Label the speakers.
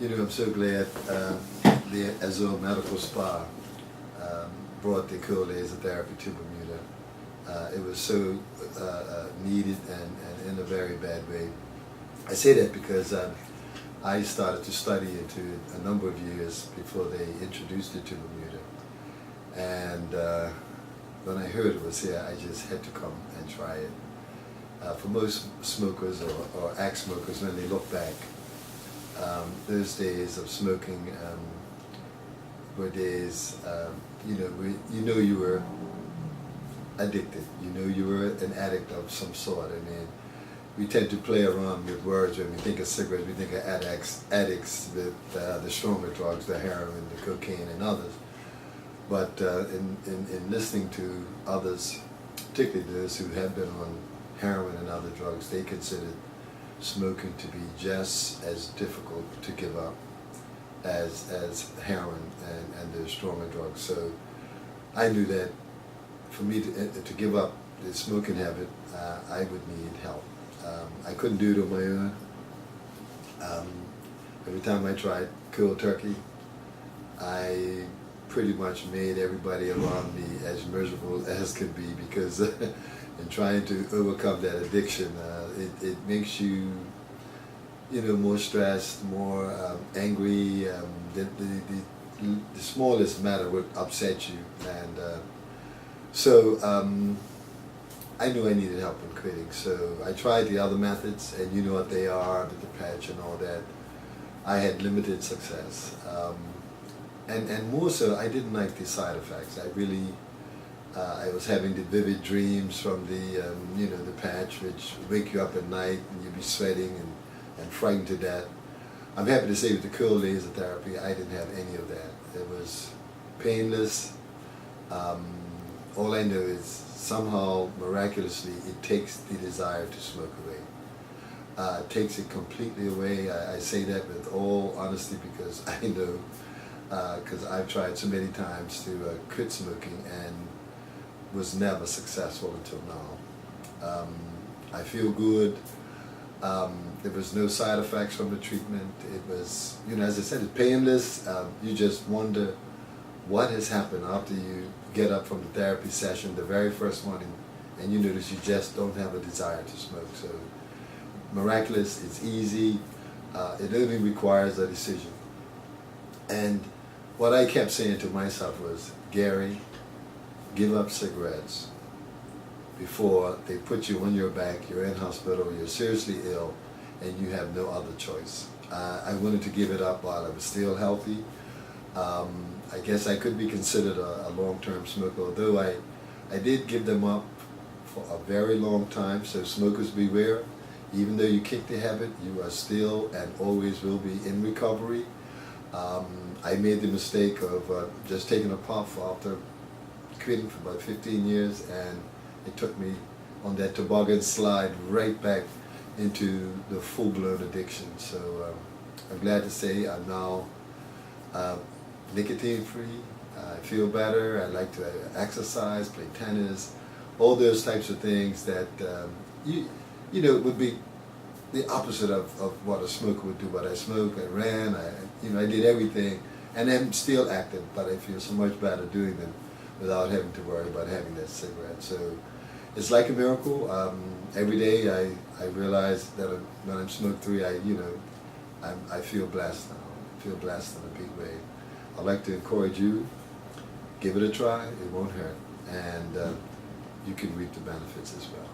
Speaker 1: I'm so glad the Azure Medical Spa brought the cool laser therapy to Bermuda. It was so needed and in a very bad way. I say that because I started to study into it a number of years before they introduced it to Bermuda. And when I heard it was here, I just had to come and try it. For most smokers or ex-smokers, when they look back, those days of smoking were days, where you were addicted. You were an addict of some sort. I mean, we tend to play around with words when we think of cigarettes. We think of addicts with the stronger drugs, the heroin, the cocaine, and others. But in listening to others, particularly those who have been on heroin and other drugs, they considered smoking to be just as difficult to give up as heroin and the stronger drugs. So I knew that for me to give up the smoking habit, I would need help. I couldn't do it on my own. Every time I tried cold turkey, I pretty much made everybody around me as miserable as could be, because in trying to overcome that addiction, it makes you, more stressed, more angry. The smallest matter would upset you, and so I knew I needed help in quitting. So I tried the other methods, and you know what they are, with the patch and all that. I had limited success, and more so, I didn't like the side effects. I was having the vivid dreams from the patch, which wake you up at night and you'd be sweating and frightened to death. I'm happy to say with the cold laser therapy, I didn't have any of that. It was painless. All I know is somehow, miraculously, it takes the desire to smoke away. It takes it completely away. I say that with all honesty because I know, because I've tried so many times to quit smoking and was never successful until now. I feel good. There was no side effects from the treatment. It was, as I said, it's painless. You just wonder what has happened after you get up from the therapy session, the very first one, and you notice you just don't have a desire to smoke. So miraculous, it's easy. It only requires a decision. And what I kept saying to myself was, Gary, give up cigarettes before they put you on your back, you're in hospital, you're seriously ill, and you have no other choice. I wanted to give it up while I was still healthy. I guess I could be considered a long-term smoker, although I did give them up for a very long time, so smokers beware. Even though you kick the habit, you are still and always will be in recovery. I made the mistake of just taking a puff after quitting for about 15 years, and it took me on that toboggan slide right back into the full-blown addiction. So I'm glad to say I'm now nicotine-free. I feel better. I like to exercise, play tennis, all those types of things that would be the opposite of what a smoker would do. But I smoked, I ran, I did everything, and I'm still active, but I feel so much better doing them without having to worry about having that cigarette. So it's like a miracle. Every day I realize that when I'm smoke-free, I feel blessed now. I feel blessed in a big way. I'd like to encourage you, give it a try. It won't hurt, and you can reap the benefits as well.